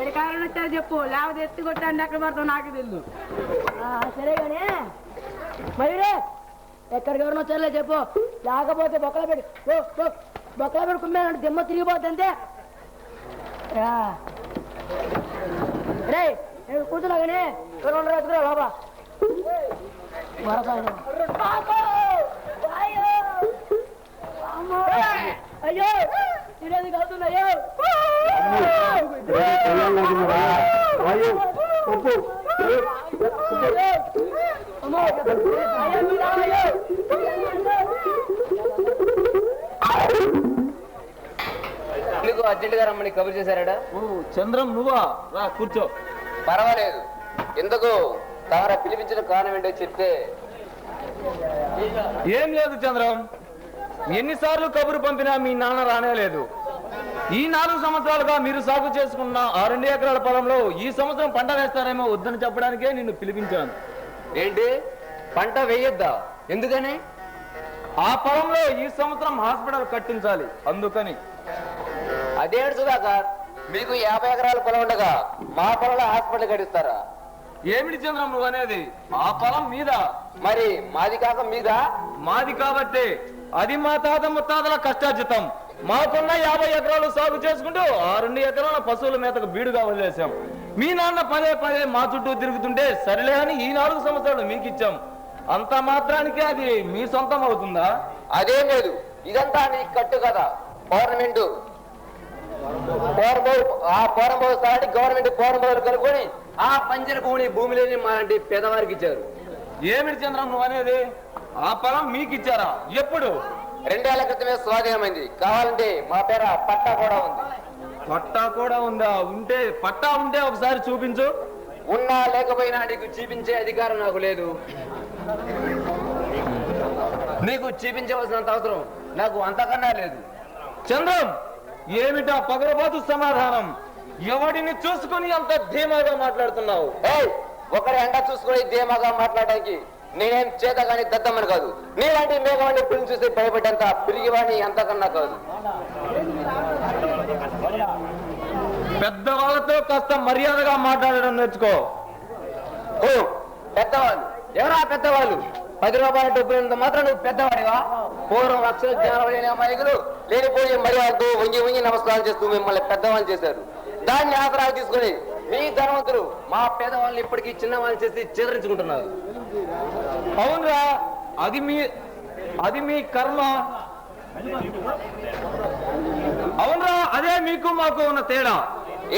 ఎడికాయలు వచ్చారు చెప్పు, లేకపోతే ఎత్తి కొట్టాండి ఎక్కడ పడతావు నాకు తెలుసు. సరే కానీ మయూరే ఎక్కడికి ఎవరిని వచ్చారులే చెప్పు, లేకపోతే బొక్కల పెట్టి కుమ్మానంటే దిమ్మ తిరిగిపోద్ది అంతే. రే కూర్చున్నా కానీ ఎవరు ఎత్తుకురా బాబా. అయ్యో ఇదేది కాదున్నాయో నీకు అర్జెంట్ గా రమ్మని కబురు చేశారా? చంద్రం నువ్వా? రా కూర్చో. పర్వాలేదు. ఎందుకు తారా పిలిపించిన కారణం ఏంటో చెప్తే. ఏం లేదు చంద్రం, ఎన్నిసార్లు కబురు పంపినా మీ నాన్న రానేలేదు. ఈ 4 సంవత్సరాలుగా మీరు సాగు చేసుకున్న 2 ఎకరాల పొలంలో ఈ సంవత్సరం పంట వేస్తారేమో వద్దని చెప్పడానికే నిన్ను పిలిపించాను. ఏంటి పంట వేయొద్దా? ఎందుకని? ఆ పొలంలో ఈ సంవత్సరం హాస్పిటల్ కట్టించాలి, అందుకని. అదేంటి సుధాకర్, మీకు 50 ఎకరాల పొలం ఉండగా మా పొలంలో హాస్పిటల్ కట్టిస్తారా? ఏమిటి చంద్రం నువ్వు అనేది? ఆ పొలం మీద. మరి మాది కాక మీద? మాది కాబట్టి అది మా తాత ముత్తాతల కష్టార్జితం. మాకున్న 50 ఎకరాలు సాగు చేసుకుంటూ 2 ఎకరాల పశువుల మేతకు బీడుగా వదిలేసాం. మీ నాన్న పదే మా చుట్టూ తిరుగుతుంటే సరిలే అని ఈ 4 సంవత్సరాలు మీకు ఇచ్చాం. అంత మాత్రానికి అది మీ సొంతం అవుతుందా? అదేం లేదు, ఇదంతా నీ కట్టు కదా. గవర్నమెంట్ గవర్నమెంట్ పోరంబోలు కనుక్కొని ఆ పంచర భూమి లేని మాలాంటి పేదవారికి ఇచ్చారు. ఏమిటి చంద్రం నువ్వు అనేది? ఆ పొలం మీకు ఇచ్చారా? ఎప్పుడు? 2 ఏళ్ల క్రితమే స్వాధీనమైంది. కావాలంటే మా పేర పట్టా కూడా ఉంది. పట్టా కూడా ఉందా? పట్టా ఉంటే ఒకసారి చూపించు. ఉన్నా లేకపోయినా నీకు చూపించే అధికారం నాకు లేదు. నీకు చూపించవలసినంత అవసరం నాకు అంతకన్నా లేదు. చంద్రం, ఏమిటా పగరబాతు సమాధానం? ఎవడిని చూసుకుని అంత ధీమాగా మాట్లాడుతున్నావు? ఒకరి ఎండ చూసుకుని ధీమాగా మాట్లాడడానికి నేనేం చేత కానీ దద్దమ్మని కాదు. నీలాంటి మేఘవాణి పిల్లి చూసి భయపడ్డంత పిరిగివాణి అంతకన్నా కాదు. పెద్దవాళ్ళతో కాస్త మర్యాదగా మాట్లాడడం నేర్చుకో. పెద్దవాళ్ళు ఎవరా? పెద్దవాళ్ళు 10 రూపాయల డబ్బులంత మాత్రం నువ్వు పెద్దవాడివా? పూర్వం అక్షర జ్ఞానం లేని అమాయకులు లేనిపోయే మర్యాదతో వంగి నమస్కారం చేస్తూ మిమ్మల్ని పెద్దవాళ్ళు చేశారు. దాన్ని ఆసరాలు తీసుకుని మీ ధనవంతులు మా పేదవాళ్ళని ఇప్పటికీ చిన్నవాళ్ళు చేసి చేదరించుకుంటున్నారు. అవునరా, అది మీ కర్మ. అవునరా, అదే మీకు మాకు ఉన్న తేడా.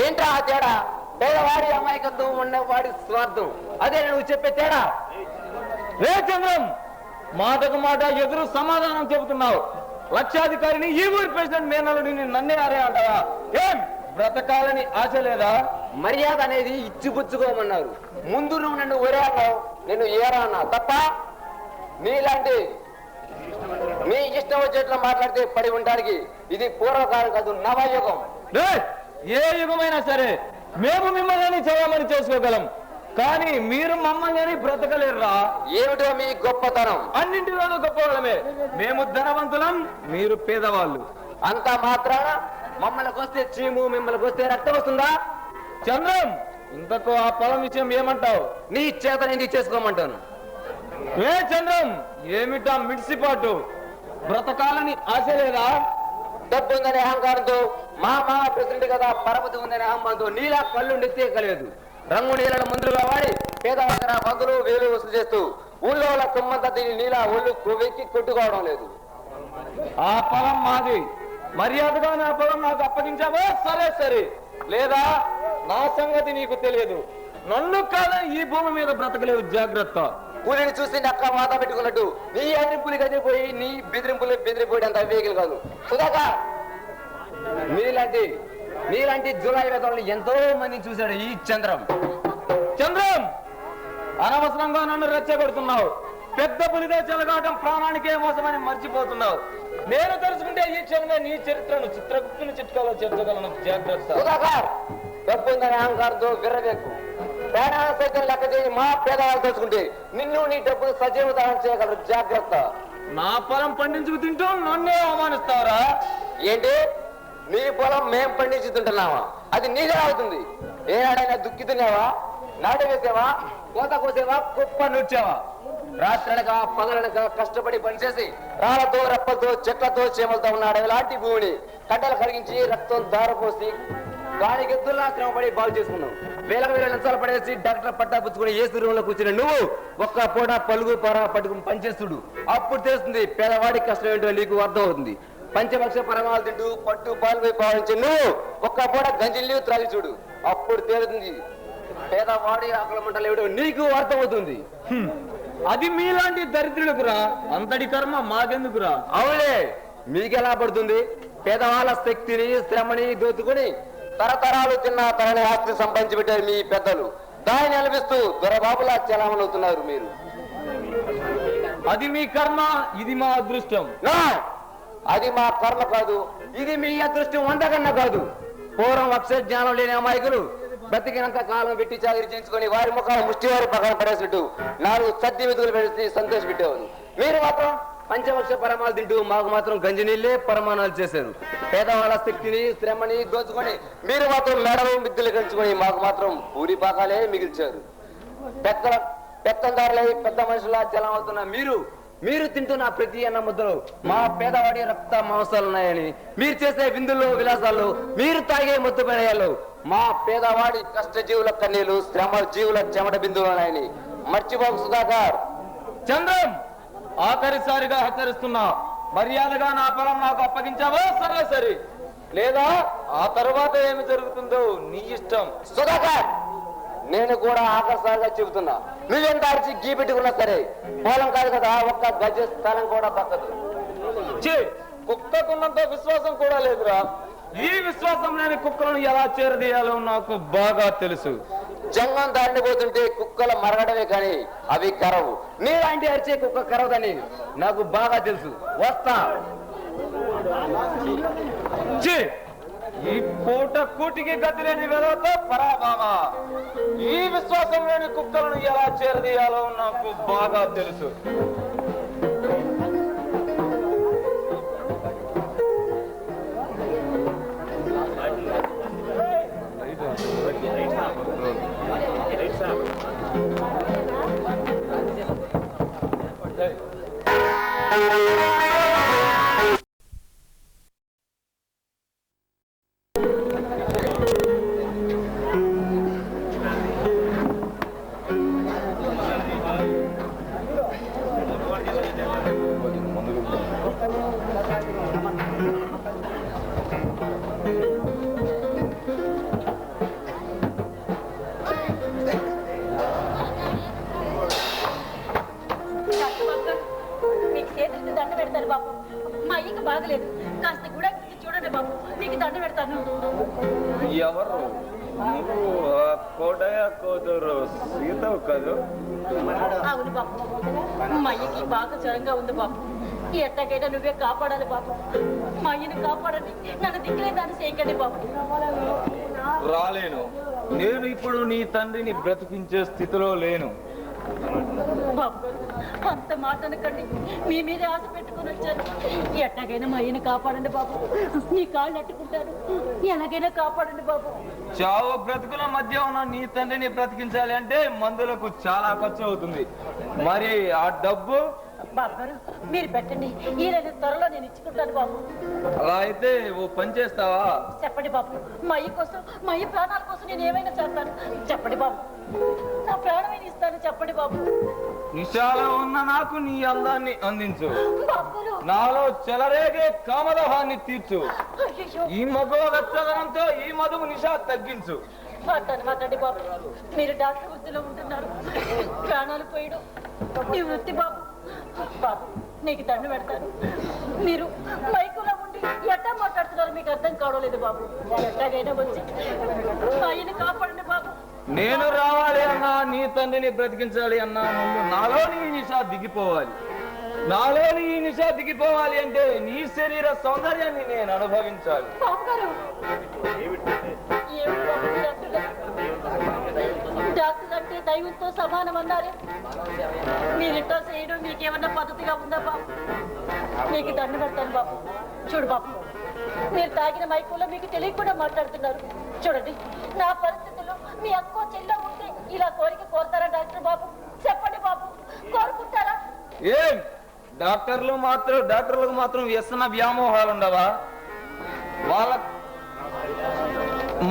ఏంట్రా ఆ తేడా? పేదవాడి అమాయకత్వం ఉన్నవాడి స్వార్థం, అదే నువ్వు చెప్పే తేడా. రే చంద్రం, మాటకు మాట ఎదురు సమాధానం చెబుతున్నావు. లక్షాధికారిని ఈ ఊరి ప్రెసిడెంట్ మేనలుడిని నన్నే అరే అంటావా? ఏం బ్రతకాలని ఆశ లేదా? మర్యాద అనేది ఇచ్చిపుచ్చుకోమన్నారు. ముందు నువ్వు నన్ను ఒరే అన్నావు, నేను ఏరా అన్నా తప్ప. నీలాంటి మీ ఇష్టం వచ్చేట్లు మాట్లాడితే పడి ఉండడానికి ఇది పూర్వకాలం కాదు, నవయుగం. ఏ యుగమైనా సరే మేము మిమ్మల్ని చేయమని చేసుకోగలం, కానీ మీరు మమ్మల్ని బ్రతకలేరురా. ఏమిటో మీ గొప్పతనం? అన్నింటిలోనూ గొప్పవాళ్ళమే. మేము ధనవంతులం, మీరు పేదవాళ్ళు. అంత మాత్రాన మమ్మల్ని వస్తే చీము, మిమ్మల్ని వస్తే రక్తం వస్తుందా? చంద్రం, ఇంతకు ఆ పొలం విషయం ఏమంటావు? నీ చేత నేను చేసుకోమంటాను. ఏ చంద్రం, ఏమిటా మిడిసిపాటు? బ్రతకాలని ఆశ లేదా? డబ్బు ఉందనే అహంకారంతో మా ప్రెసిడెంట్ కదా పరపతి ఉందనే అహంకారంతో నీలా కళ్ళు నెత్తేయగలేదు. రంగు నీళ్ళ ముందుగా వాడి పేదవాళ్ళ బంధువులు వేలు వసూలు చేస్తూ ఊళ్ళో వాళ్ళ కుమ్మంతా దీని నీలా ఒళ్ళు కొవ్వెక్కి కొట్టుకోవడం లేదు. ఆ పొలం మాది. మర్యాదగా నా పొలం నాకు అప్పగించావో సరే, లేదా నా సంగతి నీకు తెలియదు. నన్ను కాదని ఈ భూమి మీద బ్రతకలేవు, జాగ్రత్త. పులిని చూసి నక్క వాత పెట్టుకున్నట్టు నీ అన్ని పులి కదిలిపోయి నీ బెదిరిపోయి అంత వేగలు కాదు. సుధాకర్, నీలాంటి జులాయి వేదనలు ఎంతో మందిని చూశాడు ఈ చంద్రం. అనవసరంగా నన్ను రెచ్చగొడుతున్నావు. పెద్ద పులిదే చెలగాటం ప్రాణానికే మోసమని మర్చిపోతున్నావు. నేను తెలుసుకుంటే ఈ క్షణమే నీ చరిత్రను చిత్రగుప్తుని చిట్కాలో చేర్చగలను, జాగ్రత్త. సుధాకర్, డబ్బు ఉందనే అహంకారంతో విర్రవేకు. ప్రాణాల సైతం లెక్క చేసి మా పేదవాళ్ళు తెలుసుకుంటే నిన్ను నీ డబ్బును సజీవదానం చేయగలరు, జాగ్రత్త. నా పొలం పండించుకు తింటూ నన్నే అవమానిస్తావరా? ఏంటి? నీ పొలం మేం పండించి తింటున్నావా? అది నీదే అవుతుంది. ఏనాడైనా దుక్కి తిన్నావా, నాటు వేసావా, కోత కోసేవా, కుప్ప నూర్చావా? రాత్రనక పగలనక కష్టపడి పనిచేసి రాళ్లతో రప్పలతో చెట్లతో చేమలతో ఉన్న అడవిలాంటి భూమిని కట్టలు కరిగించి రక్తం దారపోసి దానికి ఎద్దుల్లా శ్రమపడి బాగు చేసుకున్నావు. వేలకు వేల లంచాలు పడేసి డాక్టర్ పట్టా పుచ్చుకుని ఏ రూమ్లో కూర్చుని నువ్వు ఒక్క పూట పలుగు పర పట్టుకుని పనిచేస్తుడు. అప్పుడు తెలుస్తుంది పేదవాడి కష్టం ఏంటో నీకు అర్థం అవుతుంది. పంచభక్ష పరమాలు తింటూ పట్టు పాలు పోయి పాలించి నువ్వు ఒక్క పూట గంజి నీళ్ళు త్రాగి చూడు. అప్పుడు తేలుతుంది పేదవాడి ఆకలి మంటలు ఏమిటో నీకు అర్థమవుతుంది. అది మీలాంటి దరిద్రులకురా, అంతటి కర్మ మాకెందుకురా? అవులే, మీకెలా పడుతుంది? పేదవాళ్ళ శక్తిని శ్రమని దోచుకుని తరతరాలు తిన్న తరని ఆస్తి సంపాదించి పెట్టారు మీ పెద్దలు. దాన్ని అనిపిస్తూ దొరబాబులా చలామణవుతున్నారు మీరు. అది మీ కర్మ, ఇది మా అదృష్టం. అది మా కర్మ కాదు, ఇది మీ అదృష్టం వందకన్నా కాదు. పూర్వం అక్షర జ్ఞానం లేని అమాయకులు బ్రతికినంత కాలం పెట్టి చాకరి చేయించుకొని వారి ముఖాలు ముష్టివారి పక్కన పడేసినట్టు 4 సద్ది వెతుకులు పెట్టి సంతోష పెట్టేవారు. మీరు మాత్రం పంచభక్ష పరమాలు తింటూ మాకు మాత్రం గంజి నీళ్ళే పరమాణాలు చేశారు. పేదవాళ్ళ శక్తిని శ్రమని దోచుకొని మీరు మాత్రం మేడలు మిద్దులు గెలుచుకొని మాకు మాత్రం పూరి పాకాలే మిగిల్చారు. పెత్తందారులై పెద్ద మనుషులా చలమవుతున్న మీరు తింటున్న ప్రతి అన్న ముద్దలో మా పేదవాడి రక్త మాంసాలున్నాయని, మీరు చేసే విందుల్లో విలాసాల్లో, మీరు తాగే ముద్దు పెనయాల్లో మా పేదవాడి కష్టజీవుల కన్నీళ్లు శ్రమ జీవుల చెమట బిందువులు ఉన్నాయని మర్చిపోకు సుధాకర్. చంద్రం, ఆఖరిసారిగా హెచ్చరిస్తున్నా, మర్యాదగా నా పొలం నాకు అప్పగించావో సరే సరే, లేదా ఆ తర్వాత ఏమి జరుగుతుందో నీ ఇష్టం. సుధాకర్, నేను కూడా ఆకర్షణగా చెబుతున్నా, నువ్వెంత అరిచి గీ పెట్టుకున్నా సరే పొలం కాదు కదా, ఒక్క గజ స్థలం కూడా పక్కదు. కుక్కకున్నంత విశ్వాసం కూడా లేదురా. ఈ విశ్వాసం లేని కుక్కలను ఎలా చేరదీయాలో నాకు బాగా తెలుసు. జంగం దారిని పోతుంటే కుక్కల మరగడమే కానీ అవి కరవు. నీలాంటి అరిచే కుక్క కరవదని నాకు బాగా తెలుసు. వస్తా. ఈ పూట కూటికి గతి లేని వెలతో పరాభామ. ఈ విశ్వాసం లేని కుక్కలను ఎలా చేరదీయాలో నాకు బాగా తెలుసు. ఎవరు నువ్వు? కోటయ్య కూతురు సీతవు కదూ? అవును బాబు, మా అయ్యకి బాగా జ్వరంగా ఉంది బాబు. ఎట్టకైనా నువ్వే కాపాడాలి బాబు. మా అయ్యని కాపాడండి, నన్ను దిక్కులే దాన్ని చేయకండి బాబు. రాలేను. నేను ఇప్పుడు నీ తండ్రిని బ్రతికించే స్థితిలో లేను. బాబు అంత మాట అనకండి, మీ మీదే ఆశ పెట్టుకుని వచ్చాను. ఎట్టకైనా మా అయ్యని కాపాడండి బాబు. నీ కాళ్ళు అట్టుకుంటారు, ఎలాగైనా కాపాడండి బాబు. చావు బ్రతుకుల మధ్య ఉన్న నీ తండ్రిని బ్రతికించాలి అంటే మందులకు చాలా ఖర్చు అవుతుంది. మరి ఆ డబ్బు బాబు గారు మీరు పెట్టండి, ఈ రోజు త్వరలో నేను ఇచ్చుకుంటాను బాబు. అలా అయితే ఓ పని చేస్తావా? చెప్పండి బాబు, మా అయ్య కోసం, మా అయ్య ప్రాణాల కోసం నేను ఏమైనా చేస్తాను. చెప్పండి బాబు, నా ప్రాణమైన ఇస్తాను. చెప్పండి బాబు. నిశాలో ఉన్న నాకు నీ అందాన్ని అందించు. బాబు నాలో చెలరేగే కామదహాన్ని తీర్చు. అయ్యో ఈ మగవ వెచ్చదనంతో ఈ మధువు నిశా తగ్గించు. మాట్లాడండి బాబు. మీరు డాక్టర్ వృత్తిలో ఉంటున్నారు, ప్రాణాలు పోయడం నీ వృత్తి బాబు. బాబు నీకు దండ పెడతాను. మీరు మైకులో ఉండి ఎట్టా మాట్లాడుతున్నారు మీకు అర్థం కావడం లేదు బాబు. ఎట్లాగైనా వచ్చి ఆయన కాపాడండి బాబు. నేను రావాలి అన్నా, నీ తండ్రిని బ్రతికించాలి అన్నా, ముందు నాలోని ఈ నిశా దిగిపోవాలి. నాలోని ఈ నిశా దిగిపోవాలి అంటే నీ శరీర సౌందర్యాన్ని నేను అనుభవించాలి. బాబు గారు డాక్టర్ అంటే దైవంతో సమానం అన్నారే, మీరింటో చేయడం మీకేమన్నా పద్ధతిగా ఉందా బాబు? మీకు దండ పెడతాను బాబు. చూడు బాబు, మీరు తాగిన మైకుల్లో మీకు తెలియకుండా మాట్లాడుతున్నారు. చూడండి, నా పరిస్థితుల్లో మీ అక్కో చెల్లో ఉంటే ఇలా కోరిక కోరుతారా డాక్టర్ బాబు? చెప్పండి బాబు, కోరుకుంటారా? ఏం డాక్టర్లకు మాత్రం వ్యసన వ్యామోహాలు ఉండవా? వాళ్ళ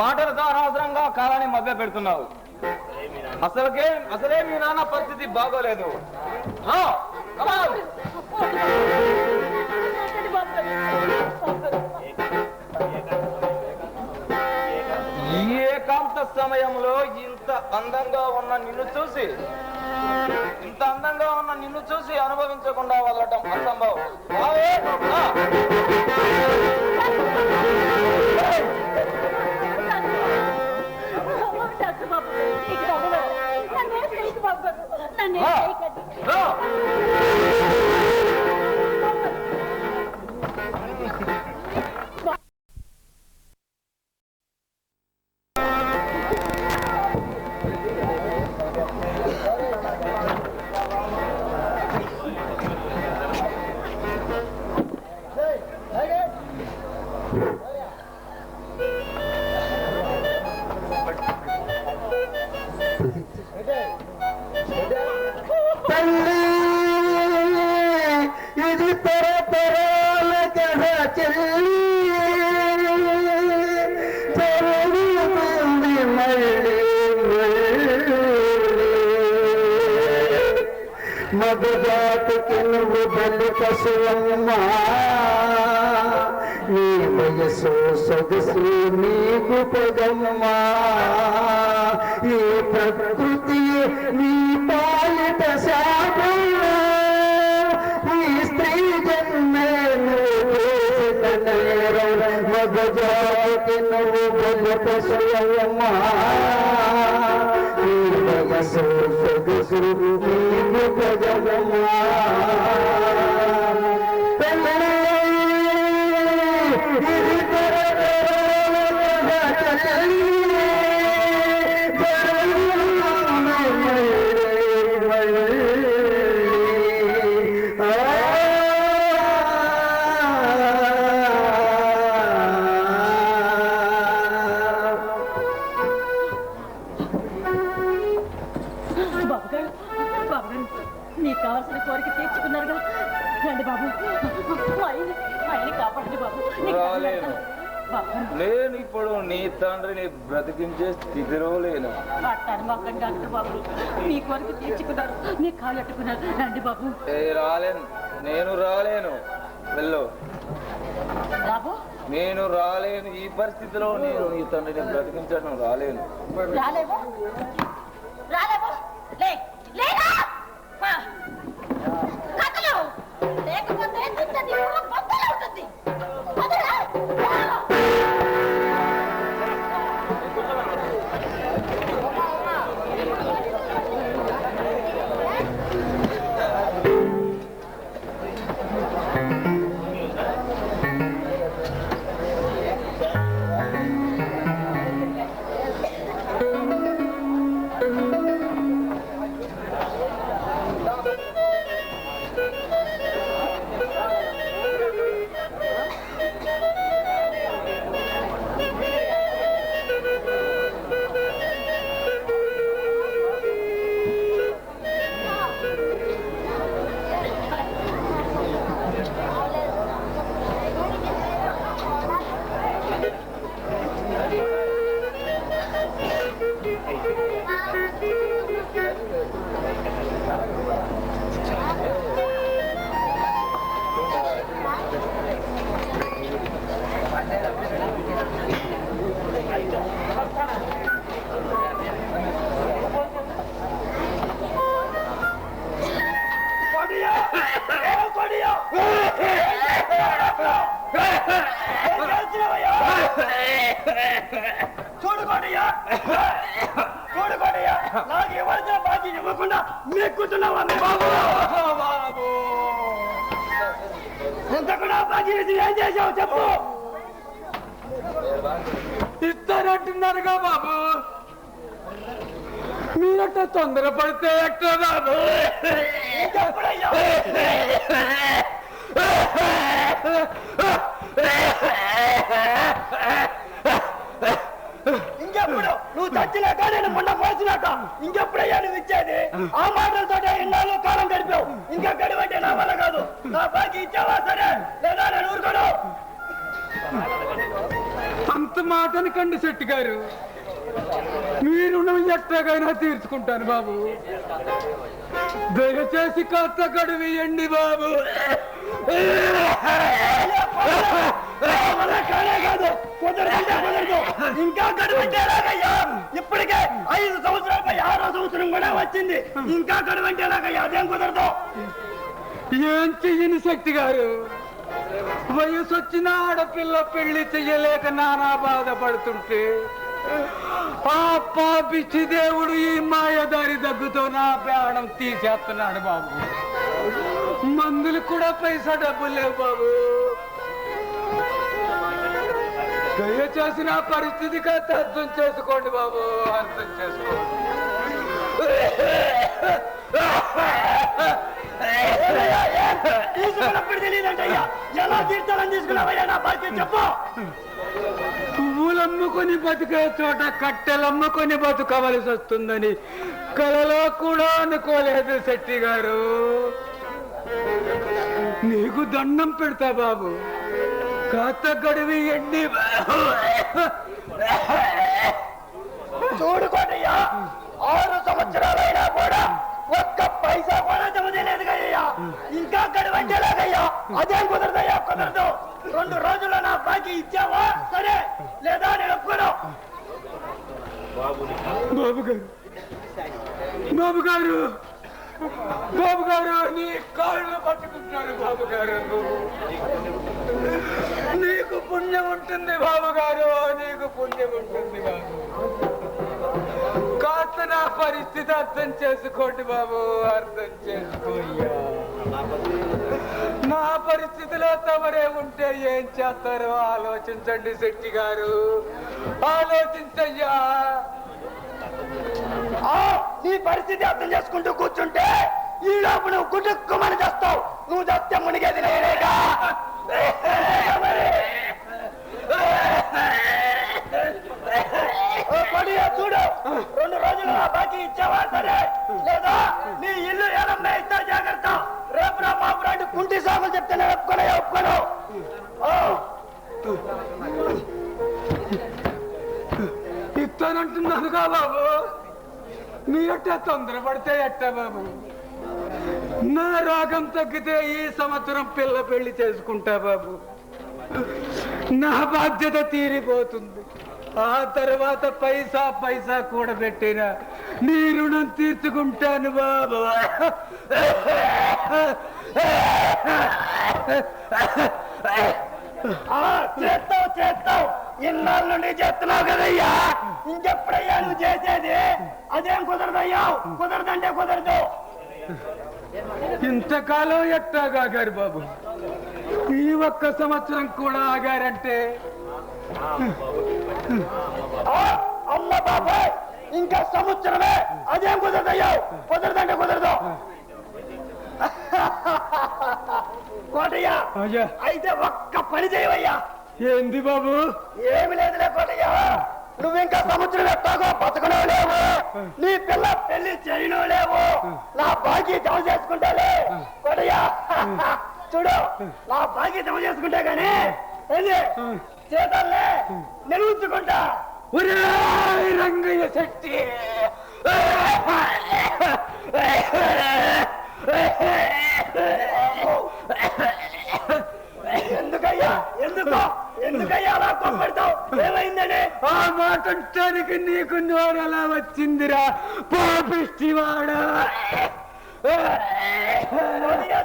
మాటలతో అనవసరంగా కాలాన్ని మధ్య పెడుతున్నావు. అసలే మీ నాన్న పరిస్థితి బాగోలేదు. ఈ ఏకాంత సమయంలో ఇంత అందంగా ఉన్న నిన్ను చూసి అనుభవించకుండా వదలటం అసంభవం. ఇది తరతరాల కథ చెల్లి జరుగుతుంది మళ్ళీ మగజాతికి నువ్వు బలి పశువమ్మా, నీ వయసు సొగసు నీకు పొగమ్మా, ఈ ప్రకృతి నీ పాలిట శాపము, ఈ స్త్రీ జన్మే మగజాతికి నువ్వు బలి పశువమ్మా, నీ వయసు సొగసు నీకు పొగమ్మా. మీకు కావాల్సిన కోరిక తీర్చుకున్నారుగా, రండి బాబు, ఆయన కాపాడండి బాబు. నేను ఇప్పుడు నీ తండ్రిని బ్రతికించే స్థితిలో లేను. అట్టాను మాకండి డాక్టర్ బాబు, మీ కోరిక తీర్చుకున్నారు, మీ కాళ్ళు అట్టుకున్నారు, రండి బాబు. నేను రాలేను, వెళ్ళు బాబు. నేను రాలేను, ఈ పరిస్థితిలో నేను నీ తండ్రిని బ్రతికించడం రాలేను. రాలేవు లేకపోతే అవుతుంది. చెప్పు, ఇస్తారంటున్నారుగా బాబు, మీరట్ట తొందరపడితే ఎట్లా బాబు? నువ్వు చచ్చినాక నేను మొన్న పోసినాక ఇంకెప్పుడయ్యా నువ్వు ఇచ్చేది? ఆ మాటలతో ఎన్నాళ్ళు కాలం గడిపావు. ఇంకా గడివంటే నా వల్ల కాదు. నా బాకీ ఇచ్చావా సరే, లేదా నేను ఊరుకోను. అంత మాటనకండి శెట్టి గారు, మీరు ఎట్లాగైనా తీర్చుకుంటాను బాబు. దయచేసి కాస్త గడువియండి బాబు. కాదు, కుదరదు. ఇంకా గడువంటే ఎలాగయ్యా? ఇప్పటికే 5 సంవత్సరాలపై 6వ సంవత్సరం కూడా వచ్చింది. ఇంకా గడువంటే ఎలాగయ్యా? అదేం కుదరదు. ఏం చెయ్యని శక్తి గారు, వయసు వచ్చిన ఆడపిల్ల పెళ్లి చెయ్యలేక నానా బాధపడుతుంటే ఆ పాపిచ్చి దేవుడు ఈ మాయదారి దగ్గుతో నా ప్రాణం తీసేస్తున్నాడు బాబు. మందులు కూడా పైసా డబ్బులు లేవు బాబు. దయచేసి నా పరిస్థితి కాస్త అర్థం చేసుకోండి బాబు, అర్థం చేసుకోండి. తీసుకున్నప్పుడు తెలియదంటయ్యా. ఎలా తీర్చాలని తీసుకున్నావయ్యా? నా బాధ్యత చెప్పు. పువ్వులమ్ముకొని బతికే చోట కట్టెలమ్ముకొని బతుకవలసి వస్తుందని కలలో కూడా అనుకోలేదు శెట్టి గారు. నీకు దండం పెడతా బాబు, కాస్త గడివి ఎండి. చూడుకోటయ్యా, 6 సంవత్సరాలైనా కూడా ఒక్క పైసా కూడా జమ చేయలేదు కదయ్యా. ఇంకా గడువంటేలాగయ్యా? అదేం కుదరదయ్యా? కుదరదు. 2 రోజుల్లో నా బాకీ ఇచ్చావా సరే, లేదా నేను ఒప్పుకోను. బాబు గారు, బాబు గారు, బాబు గారు, నీ కాళ్ళు పట్టుకుంటాను బాబు గారు. నీకు పుణ్యం ఉంటుంది బాబు గారు, నీకు పుణ్యం ఉంటుంది బాబు. కాస్త నా పరిస్థితి అర్థం చేసుకోండి బాబు, అర్థం చేసుకోయ్యా. నా పరిస్థితిలో తమరే ఉంటే ఏం చేస్తారో ఆలోచించండి శెట్టి గారు, ఆలోచించయ్యా. నీ పరిస్థితి అర్థం చేసుకుంటూ కూర్చుంటే ఈ లోపు నువ్వు గుట్టుక్కుమని చేస్తావు. నువ్వు చేస్తే మునిగేది నేనేగా. చూడు, 2 రోజులు నా బాకీ ఇచ్చావా సరే, లేదా నీ ఇల్లు ఏదన్నా ఇస్తా జాగ్రత్త. రేపు నా మా ఫ్రెండ్ కుంటి సాగులు చెప్తే నేను ఒప్పుకోను. ఇస్తానంటున్నానుగా బాబు, మీరట్ట తొందరపడితే ఎట్ట బాబు? నా రోగం తగ్గితే ఈ సంవత్సరం పిల్ల పెళ్లి చేసుకుంటా బాబు. నా బాధ్యత తీరిపోతుంది. ఆ తర్వాత పైసా కూడబెట్టిన నీ రుణం తీర్చుకుంటాను బాబు. చేస్తావు. ఇన్నాళ్ళ నుండి చేస్తున్నావు కదయ్యా. ఇంకెప్పుడయ్యా నువ్వు చేసేది? అదేం కుదరదయ్యా. కుదరదంటే కుదరదు. ఇంతకాలం ఎట్టాగా ఆగారు బాబు, ఈ 1 సంవత్సరం కూడా ఆగారంటే. అమ్మ బాబాయ్, ఇంకా సంవత్సరమే. అదేం కుదరదయ్యా. కుదరదంటే కుదరదు. కోటయ్యా, అయితే ఒక్క పని చేయవయ్యా. ఏంది బాబు? ఏమి లేదులే కోటయ్యా. నువ్వు ఇంకా సంవత్సరం ఎట్టాగో బతకనో లేవు, నీ పిల్ల పెళ్లి చేయనో లేవు. నా బాకీ జమ చేసుకుంటాలే కోటయ్యా. చూడు, నా బాకీ జమ చేసుకుంటా గానీ చేతాలే నిలువుంచుకుంటా. రంగయ్య శెట్టి, ఎందుకయ్యా అలా కొమ్మడతావు? ఏమైందని? ఆ మాట అంటానికి నీకు నోరలా వచ్చిందిరా పాపిష్టివాడా.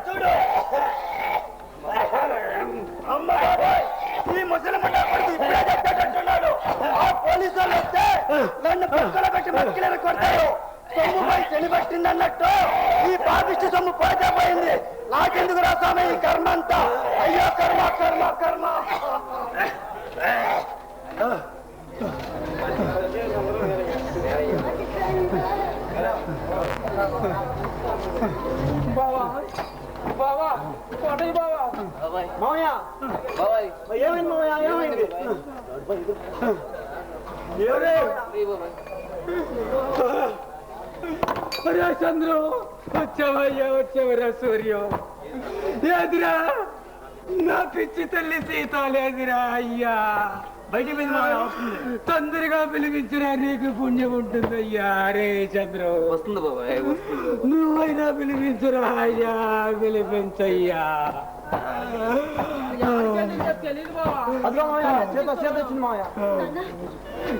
చూడు, అమ్మ బాబాయ్, ఈ ముసలిమండ ఇప్పుడే చెప్పేటట్టున్నాడు. ఆ పోలీసు వాళ్ళు వస్తే నన్ను పక్కన పెట్టి మక్కిలను కొడతారు. సొమ్ముపై చెలి పట్టిందన్నట్టు ఈ పాపిష్టి సొమ్ము పోతే పోయింది. నాకెందుకు రా స్వామి ఈ కర్మ అంతా? అయ్యో కర్మ కర్మ కర్మ. బావా, కోటయ్య బావా. మామయ్య, ఏమైంది మామయ్య? ఏమైంది? అరే చంద్రు వచ్చావయ్యా వచ్చావరా సూర్యం లేదురా నా పిచ్చి తల్లి సీత లేదురా అయ్యా బయట తొందరగా పిలిపించినా నీకు పుణ్యం ఉంటుందయ్యా రే చంద్రు వస్తుంది బాబాయ్ వస్తుంది. నువ్వైనా పిలిపించురా అయ్యా పిలిపించయ్యా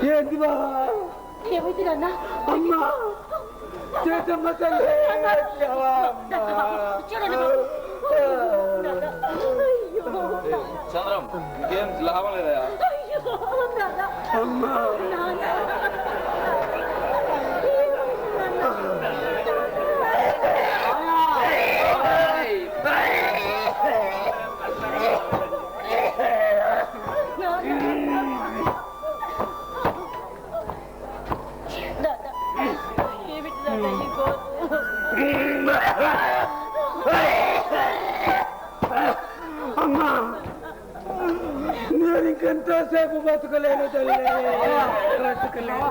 ఏంటి బాబా ఏమైంది నాన్న అమ్మా చేతమ్మ తల్లి చూడండి బాబు. నాన్న. అయ్యో చంద్రం ఇంకేం లాభం లేదా అయ్యో నాన్న. అమ్మా నాన్న. ఏమిటి నాన్న ఈ గోరు? అమ్మా నేను ఇంకెంతసేపు బతకలేను తల్లి బతకలేను